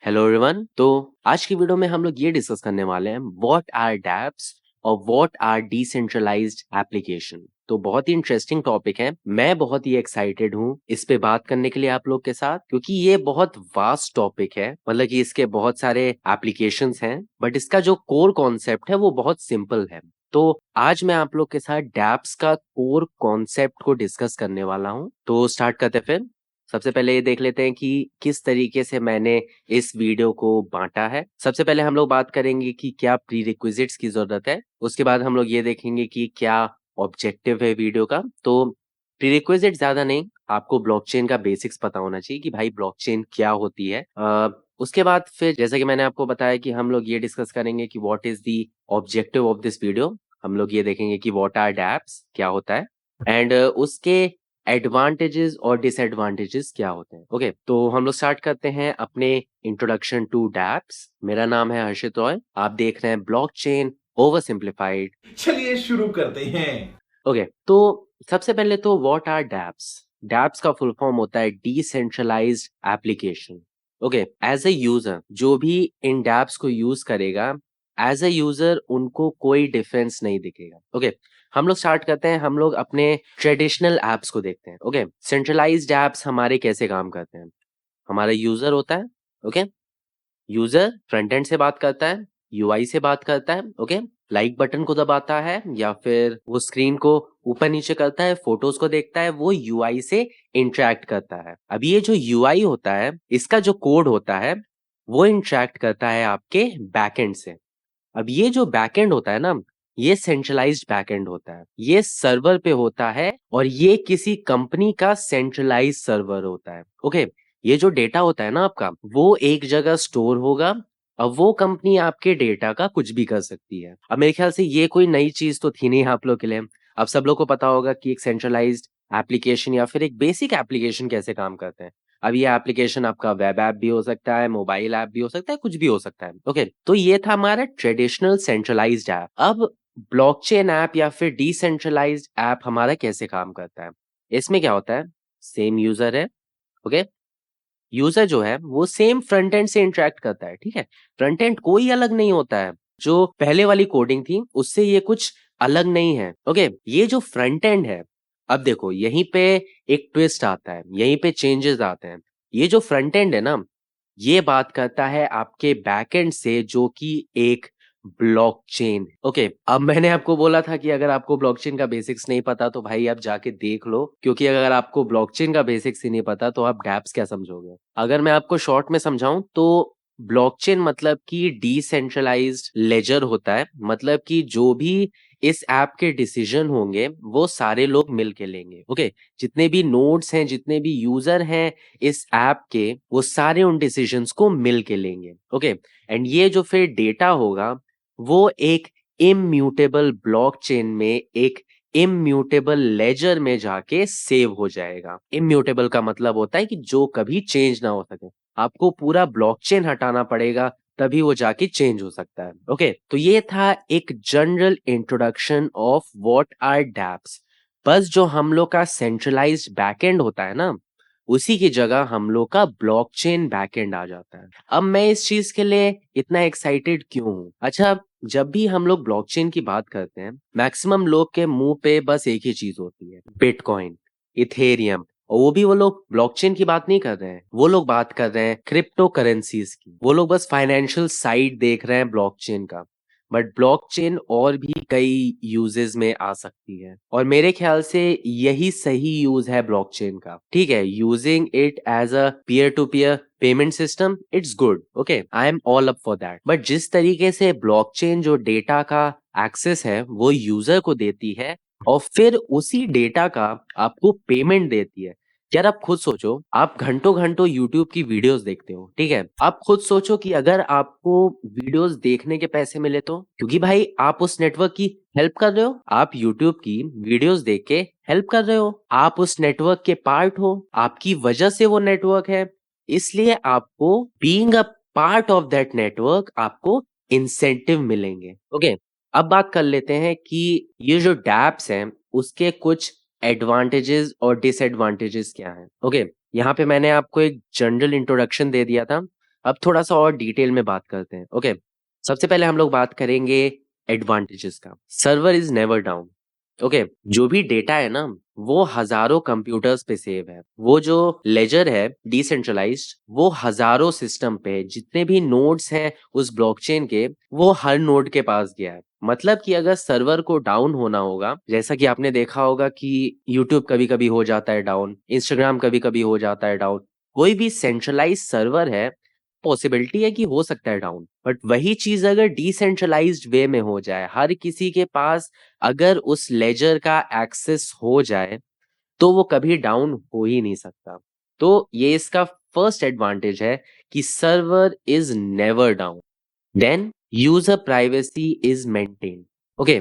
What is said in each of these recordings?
Hello everyone. तो आज की वीडियो में हम लोग ये डिस्कस करने वाले हैं व्हाट आर डैप्स और व्हाट आर डिसेंट्रलाइज्ड एप्लीकेशन। तो बहुत ही इंटरेस्टिंग टॉपिक है। मैं बहुत ही एक्साइटेड हूँ इस पे बात करने के लिए आप लोग के साथ, क्योंकि ये बहुत वास्ट टॉपिक है। मतलब कि इसके बहुत सारे एप्लीकेशंस हैं, बट इसका जो कोर कॉन्सेप्ट है वो बहुत सिंपल है। तो आज मैं आप लोग के साथ डैप्स का कोर कॉन्सेप्ट को डिस्कस करने वाला हूँ। तो स्टार्ट करते हैं फिर। सबसे पहले ये देख लेते हैं कि किस तरीके से मैंने इस वीडियो को बांटा है। सबसे पहले हम लोग बात करेंगे कि क्या प्रीरिक्विजिट्स की जरूरत है। उसके बाद हम लोग ये देखेंगे कि क्या ऑब्जेक्टिव है वीडियो का। तो प्रीरिक्विजिट ज्यादा नहीं, आपको ब्लॉकचेन का बेसिक्स पता होना चाहिए कि भाई ब्लॉकचेन क्या होती है। उसके बाद फिर जैसा कि मैंने आपको बताया कि हम लोग ये डिस्कस करेंगे कि what is the objective of this video. हम लोग ये देखेंगे कि व्हाट आर डैप्स क्या होता है, एंड उसके एडवांटेजेस और डिसएडवांटेजेस क्या होते हैं। ओके, तो हम लोग स्टार्ट करते हैं अपने इंट्रोडक्शन टू डैप्स। मेरा नाम है हर्षित रॉय, आप देख रहे हैं ब्लॉकचेन ओवर सिंप्लीफाइड। चलिए शुरू करते हैं। ओके, तो सबसे पहले तो व्हाट आर डैप्स। डैप्स का फुल फॉर्म होता है decentralised application. Okay, as a user जो भी इन डैप्स को यूज करेगा, एज ए यूजर उनको कोई डिफरेंस नहीं दिखेगा। ओके, हम लोग स्टार्ट करते हैं। हम लोग अपने ट्रेडिशनल एप्स को देखते हैं। ओके, सेंट्रलाइज्ड एप्स हमारे कैसे काम करते हैं। हमारा यूजर होता है। ओके, यूजर फ्रंट एंड से बात करता है, यूआई से बात करता है। ओके, लाइक बटन को दबाता है या फिर वो स्क्रीन को ऊपर नीचे करता है, फोटोज को देखता है, वो यूआई से इंटरेक्ट करता है। अब ये जो यूआई होता है, इसका जो कोड होता है वो इंटरेक्ट करता है आपके बैकएंड से। अब ये जो बैकएंड होता है ना, ये सेंट्रलाइज्ड बैकएंड होता है। ये सर्वर पे होता है और ये किसी कंपनी का सेंट्रलाइज्ड सर्वर होता है। ओके, ये जो डेटा होता है ना आपका, वो एक जगह स्टोर होगा। अब वो कंपनी आपके डेटा का कुछ भी कर सकती है। अब मेरे ख्याल से ये कोई नई चीज तो थी नहीं आप लोग के लिए। अब सब लोग को पता होगा कि एक सेंट्रलाइज्ड एप्लीकेशन या फिर एक बेसिक एप्लीकेशन कैसे काम करते हैं। अब ये एप्लीकेशन आपका वेब ऐप भी हो सकता है, मोबाइल ऐप भी हो सकता है, कुछ भी हो सकता है। ओके, तो ये था हमारा ट्रेडिशनल सेंट्रलाइज्ड ऐप। अब ब्लॉकचेन ऐप या फिर डिसेंट्रलाइज्ड ऐप हमारा कैसे काम करता है। इसमें क्या होता है, सेम यूजर है। ओके, यूजर जो है वो सेम फ्रंट एंड से इंटरेक्ट करता है। ठीक है, फ्रंट एंड कोई अलग नहीं होता है। जो पहले वाली कोडिंग थी उससे ये कुछ अलग नहीं है। ओके, ये जो फ्रंट एंड है, अब देखो यहीं पे एक ट्विस्ट आता है, यहीं पे चेंजेस आते हैं। ये जो फ्रंट एंड है ना, ये बात करता है आपके बैकएंड से, जो कि एक ब्लॉकचेन। ओके, अब मैंने आपको बोला था कि अगर आपको ब्लॉकचेन का बेसिक्स नहीं पता तो भाई आप जाके देख लो, क्योंकि अगर आपको ब्लॉकचेन का बेसिक्स ही नहीं पता तो आप डैप्स क्या समझोगे। अगर मैं आपको शॉर्ट में समझाऊं तो ब्लॉकचेन मतलब कि डिसेंट्रलाइज्ड लेजर होता है। मतलब कि जो भी इस ऐप के डिसीजन होंगे वो सारे लोग मिलके लेंगे। ओके, जितने भी नोड्स हैं, जितने भी यूजर हैं इस ऐप के, वो सारे उन डिसीजंस को मिल के लेंगे। ओके, एंड ये जो फिर डेटा होगा वो एक इम्यूटेबल ब्लॉकचेन में, एक इम्यूटेबल लेजर में जाके सेव हो जाएगा। इम्यूटेबल का मतलब होता है कि जो कभी चेंज ना हो सके। आपको पूरा ब्लॉकचेन हटाना पड़ेगा, तभी वो जाके चेंज हो सकता है। ओके, तो ये था एक general introduction of what are dapps. बस जो हम लोग का सेंट्रलाइज्ड बैकएंड होता है ना, उसी की जगह हम लोग का ब्लॉकचेन बैकएंड आ जाता है। अब मैं इस चीज के लिए इतना एक्साइटेड क्यों हूँ। अच्छा, जब भी हम लोग ब्लॉकचेन की बात करते हैं, मैक्सिमम लोग के मुंह पे बस एक ही चीज होती है, बिटकॉइन, इथेरियम। और वो भी वो लोग ब्लॉकचेन की बात नहीं कर रहे हैं, वो लोग बात कर रहे हैं क्रिप्टो करेंसीज की। वो लोग बस फाइनेंशियल साइड देख रहे हैं ब्लॉकचेन का। बट ब्लॉकचेन और भी कई यूजेस में आ सकती है, और मेरे ख्याल से यही सही यूज है ब्लॉकचेन का। ठीक है, using it as a peer to peer payment system, it's good. Okay, I am all up for that. But जिस तरीके से ब्लॉकचेन जो डेटा का एक्सेस है वो यूजर को देती है, और फिर उसी डेटा का आपको पेमेंट देती है। यार आप खुद सोचो, आप घंटों घंटों यूट्यूब की वीडियोस देखते हो। ठीक है, आप खुद सोचो कि अगर आपको वीडियोस देखने के पैसे मिले तो, क्योंकि भाई आप उस नेटवर्क की हेल्प कर रहे हो, आप यूट्यूब की वीडियोस देख के हेल्प कर रहे हो, आप उस नेटवर्क के पार्ट हो, आपकी वजह से वो नेटवर्क है। इसलिए आपको being a part of that network आपको इंसेंटिव मिलेंगे। ओके, अब बात कर लेते हैं कि ये जो डैप्स हैं उसके कुछ एडवांटेजेस और डिसएडवांटेजेस क्या हैं। ओके, यहाँ पे मैंने आपको एक जनरल इंट्रोडक्शन दे दिया था। अब थोड़ा-सा और डिटेल में बात करते हैं, ओके? सबसे पहले हम लोग बात करेंगे एडवांटेजेस का। Server is never down, okay? जो भी डेटा है ना, वो हज़ारों कंप्यूटर्स पे सेव है। वो जो लेजर है डिसेंट्रलाइज़्ड, वो हज़ारों सिस्टम पे जितने भी नोड्स हैं उस ब्लॉकचेन के, वो हर नोड के पास गया है। मतलब कि अगर सर्वर को डाउन होना होगा, जैसा कि आपने देखा होगा कि यूट्यूब कभी-कभी हो जाता है डाउन, इंस्टाग्राम कभी-कभी हो जाता है डाउन। कोई भी सेंट्रलाइज़्ड सर्वर है, पॉसिबिलिटी है कि हो सकता है डाउन, बट वही चीज़ अगर डिसेंट्रलाइज़्ड वे में हो जाए, हर किसी के पास अगर उस लेजर का एक्सेस हो जाए, तो वो कभी डाउन हो ही नहीं सकता। तो ये इसका फर्स्ट एडवांटेज है कि server is never down. Then user privacy is maintained. Okay,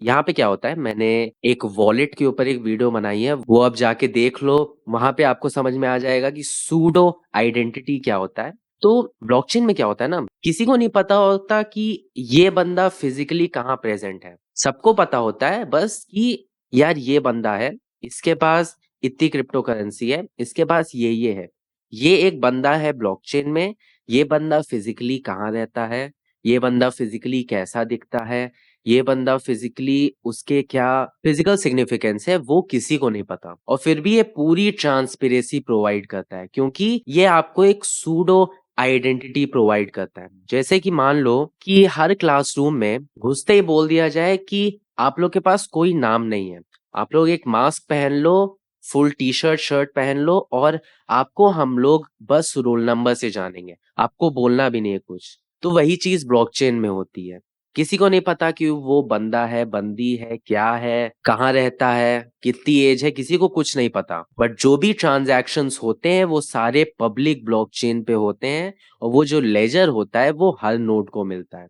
यहाँ पे क्या होता है, मैंने एक वॉलेट के ऊपर एक वीडियो बनाई है, वो आप जाके देख लो, वहाँ पे आपको समझ में आ जाएगा कि सूडो आइडेंटिटी क्या होता है। तो ब्लॉकचेन में क्या होता है ना, किसी को नहीं पता होता कि ये बंदा फिज़िकली कहाँ प्रेज़ेंट है। सबको पता होता है बस कि यार ये बंदा है, इसके पास इतनी क्रिप्टो करेंसी है, इसके पास ये है। ये एक बंदा है ब्लॉकचेन में, ये बंदा फिज़िकली कहाँ रहता है, ये बंदा फिज़िकली कैसा दिखता है, ये बंदा फिज़िकली उसके क्या फिज़िकल सिग्निफिकेंस है, वो किसी को नहीं पता। और फिर भी ये पूरी ट्रांसपेरेंसी प्रोवाइड करता है, क्योंकि ये आपको एक सूडो आइडेंटिटी प्रोवाइड करता है। जैसे कि मान लो कि हर क्लासरूम में घुसते ही बोल दिया जाए कि आप लोग के पास कोई नाम नहीं है। आप लोग एक मास्क पहन लो, फुल टी-शर्ट, शर्ट पहन लो और आपको हम लोग बस रोल नंबर से जानेंगे। आपको बोलना भी नहीं है कुछ। तो वही चीज़ ब्लॉकचेन में होती है। किसी को नहीं पता कि वो बंदा है, बंदी है, क्या है, कहाँ रहता है, कितनी एज है, किसी को कुछ नहीं पता। बट जो भी ट्रांज़ैक्शंस होते हैं, वो सारे पब्लिक ब्लॉकचेन पे होते हैं और वो जो लेजर होता है, वो हर नोड को मिलता है।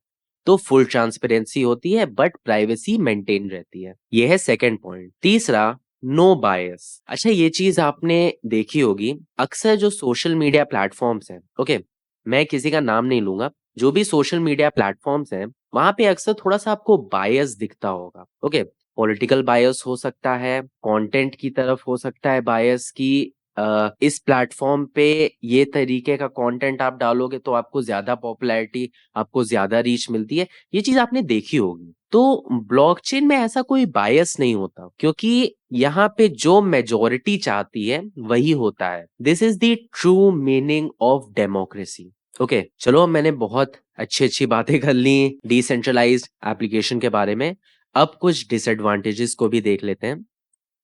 तो फुल ट्रांसपेरेंसी होती है बट प्राइवेसी मेंटेन रहती है। ये है सेकंड पॉइंट। तीसरा, नो बायस। अच्छा, ये चीज़ आपने देखी होगी, अक्सर जो सोशल मीडिया प्लेटफ़ॉर्म्स हैं, ओके? मैं किसी का नाम नहीं लूँगा। जो भी सोशल मीडिया प्लेटफ़ॉर्म्स हैं, वहाँ पे अक्सर थोड़ा-सा आपको बायस दिखता होगा, ओके? पॉलिटिकल बायस हो सकता है, कंटेंट की तरफ हो सकता है बायस कि इस प्लेटफ़ॉर्म पे ये तरीके का कंटेंट आप डालोगे तो आपको ज़्यादा पॉपुलैरिटी, आपको ज़्यादा रीच मिलती है। ये चीज़ आपने देखी होगी। तो ब्लॉकचेन में ऐसा कोई बायस नहीं होता, क्योंकि यहाँ पे जो मेजॉरिटी चाहती है, वही होता है। This is the true meaning of democracy. Okay, चलो मैंने बहुत अच्छी-अच्छी बातें कर ली डिसेंट्रलाइज्ड एप्लीकेशन के बारे में। अब कुछ डिसएडवांटेजेस को भी देख लेते हैं।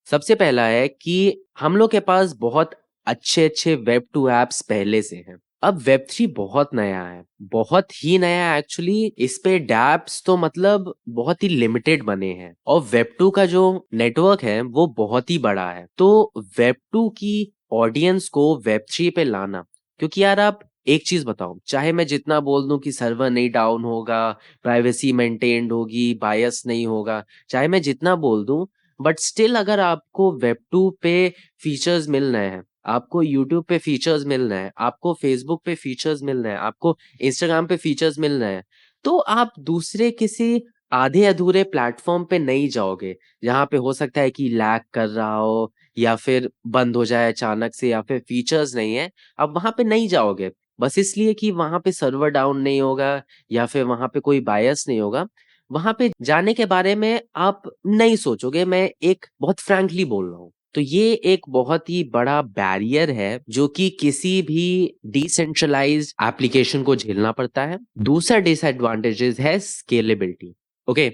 सबसे पहला है कि हम लोग के पास बहुत अच्छे-अच्छे वेब 2 ऐप्स पहले से हैं। अब वेब 3 बहुत नया है, बहुत ही नया है एक्चुअली। इस पे डैप्स तो मतलब बहुत ही लिमिटेड बने हैं और वेब 2 का जो नेटवर्क है वो बहुत ही बड़ा है। तो वेब 2 की ऑडियंस को वेब 3 पे लाना, क्योंकि यार आप एक चीज़ बताओ, चाहे मैं जितना बोल दूँ कि सर्वर नहीं डाउन होगा, प्राइवेसी मेंटेन्ड होगी, बायस नहीं होगा, चाहे मैं जितना बोल दूँ, बट स्टिल अगर आपको वेब 2 पे फीचर्स मिल रहे हैं, आपको यूट्यूब पे फीचर्स मिल रहे हैं, आपको फेसबुक पे फीचर्स मिल रहे हैं, आपको इंस्टाग्राम पे फीचर्स मिल रहे हैं, तो आप दूसरे किसी आधे-अधूरे प्लेटफ़ॉर्म पे नहीं जाओगे, जहाँ पे हो सकता है कि लैग कर रहा हो या फिर बंद हो जाए अचानक से या फिर फीचर्स नहीं है, आप वहाँ पे नहीं जाओगे। बस इसलिए कि वहाँ पे सर्वर डाउन नहीं होगा या फिर वहाँ पे कोई बायस नहीं होगा। वहाँ पे जाने के बारे में आप नहीं सोचोगे, मैं एक बहुत फ्रैंकली बोल रहा हूँ। तो ये एक बहुत ही बड़ा बैरियर है जो कि किसी भी डिसेंट्रलाइज्ड एप्लीकेशन को झेलना पड़ता है। दूसरा डिसएडवांटेजेस है स्केलेबिलिटी। ओके,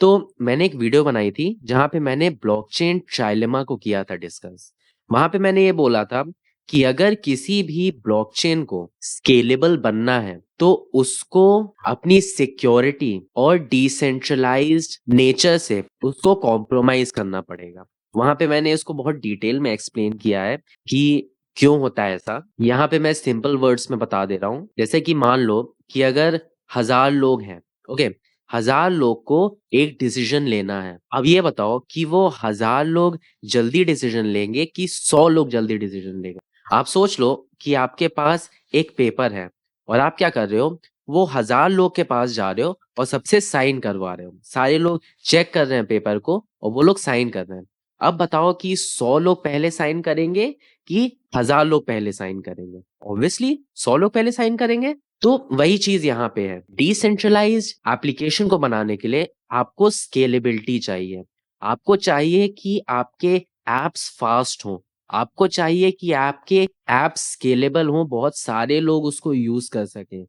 तो मैंने एक वीडियो बनाई थी जहाँ पे मैंने ब्लॉकचेन ट्राइलेमा को किया था डिस्कस। वहाँ पे मैंने ये बोला था कि अगर किसी भी ब्लॉकचेन को स्केलेबल बनना है, तो उसको अपनी सिक्योरिटी और डिसेंट्रलाइज्ड नेचर से उसको कॉम्प्रोमाइज़ करना पड़ेगा। वहाँ पे मैंने इसको बहुत डिटेल में एक्सप्लेन किया है कि क्यों होता है ऐसा। यहाँ पे मैं सिंपल वर्ड्स में बता दे रहा हूँ। जैसे कि मान लो कि अगर 1000 लोग हैं, ओके? 1000 लोग को एक डिसीजन लेना है। अब ये बताओ कि वो 1000 लोग जल्दी डिसीजन लेंगे कि 100 लोग जल्दी डिसीजन लेंगे? आप सोच लो कि आपके पास एक पेपर है और आप क्या कर रहे हो, वो 1000 लोग के पास जा रहे हो और सबसे साइन करवा रहे हो। सारे लोग चेक कर रहे हैं पेपर को और वो लोग साइन कर रहे हैं। अब बताओ कि 100 लोग पहले साइन करेंगे कि 1000 लोग पहले साइन करेंगे। ऑब्वियसली 100 लोग पहले साइन करेंगे। तो वही चीज यहाँ पे है। डिसेंट्रलाइज्ड एप्लीकेशन को बनाने के लिए आपको स्केलेबिलिटी चाहिए। आपको चाहिए कि आपके एप्स फास्ट हों। आपको चाहिए कि आपके एप्स स्केलेबल हों, बहुत सारे लोग उसको यूज कर सकें।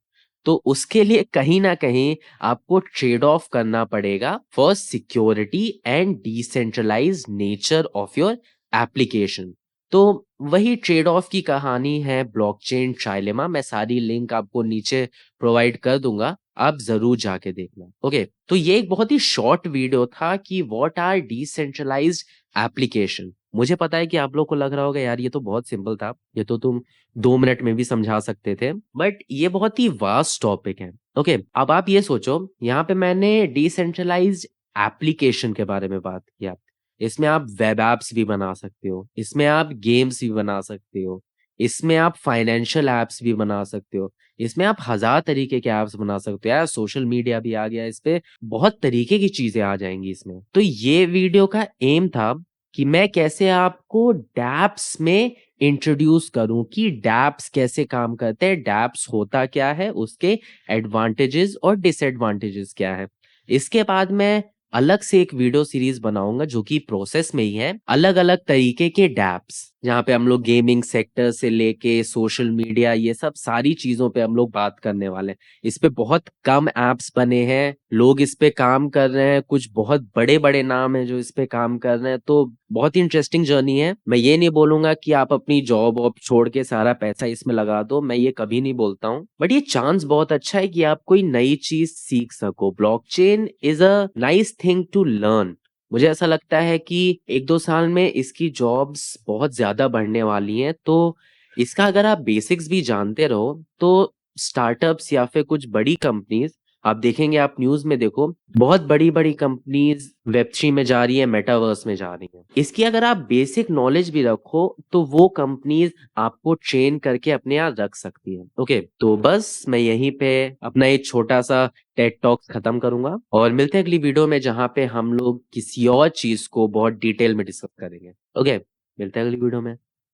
तो उसके लिए कहीं ना कहीं आपको ट्रेड ऑफ करना पड़ेगा for security and decentralise nature of your application. तो वही ट्रेड ऑफ की कहानी है ब्लॉकचेन ट्राइलेमा। मैं सारी लिंक आपको नीचे प्रोवाइड कर दूंगा, आप जरूर जाके देखना। ओके, तो ये एक बहुत ही शॉर्ट वीडियो था कि व्हाट आर डिसेंट्रलाइज्ड एप्लीकेशन। मुझे पता है कि आप लोग को लग रहा होगा यार ये तो बहुत सिंपल था, ये तो तुम 2 मिनट में भी समझा सकते थे, बट ये बहुत ही वास्ट टॉपिक है। ओके, अब आप ये सोचो, यहाँ पे मैंने डिसेंट्रलाइज्ड एप्लीकेशन के बारे में बात किया। इसमें आप वेब एप्स भी बना सकते हो, इसमें आप गेम्स भी बना सकते हो, इसमें आप फाइनेंशियल एप्स भी बना सकते हो, इसमें आप 1000 तरीके के एप्स बना सकते हो यार। सोशल मीडिया भी आ गया, इस पे बहुत तरीके की चीजें आ जाएंगी इसमें। तो ये वीडियो का एम था कि मैं कैसे आपको डैप्स में इंट्रोड्यूस करूं कि डैप्स कैसे काम करते हैं, डैप्स होता क्या है, उसके एडवांटेजेस और डिसएडवांटेजेस क्या है। इसके बाद मैं अलग से एक वीडियो सीरीज बनाऊंगा जो कि प्रोसेस में ही है, अलग अलग तरीके के डैप्स, जहाँ पे हम लोग गेमिंग सेक्टर से लेके सोशल मीडिया ये सब सारी चीजों पे हम लोग बात करने वाले हैं। इस पे बहुत कम एप्स बने हैं, लोग इस पे काम कर रहे हैं, कुछ बहुत बड़े बड़े नाम हैं जो इस पे काम कर रहे हैं। तो बहुत ही इंटरेस्टिंग जर्नी है। मैं ये नहीं बोलूंगा कि आप अपनी जॉब वॉब छोड़ के सारा पैसा इसमें लगा दो, मैं ये कभी नहीं बोलता हूँ, बट ये चांस बहुत अच्छा है कि आप कोई नई चीज सीख सको। Blockchain is a nice thing to learn. मुझे ऐसा लगता है कि 1-2 साल में इसकी जॉब्स बहुत ज्यादा बढ़ने वाली हैं। तो इसका अगर आप बेसिक्स भी जानते रहो तो स्टार्टअप्स या फिर कुछ बड़ी कंपनीज, आप देखेंगे, आप न्यूज में देखो, बहुत बड़ी बड़ी कंपनीज वेब3 में जा रही है, मेटावर्स में जा रही है। इसकी अगर आप बेसिक नॉलेज भी रखो तो वो कंपनीज आपको ट्रेन करके अपने यहाँ रख सकती है। ओके, तो बस मैं यहीं पे अपना एक छोटा सा टेड टॉक खत्म करूंगा और मिलते हैं अगली वीडियो में जहां पे हम लोग किसी और चीज को बहुत डिटेल में डिस्कस करेंगे। ओके, मिलते हैं अगली वीडियो में।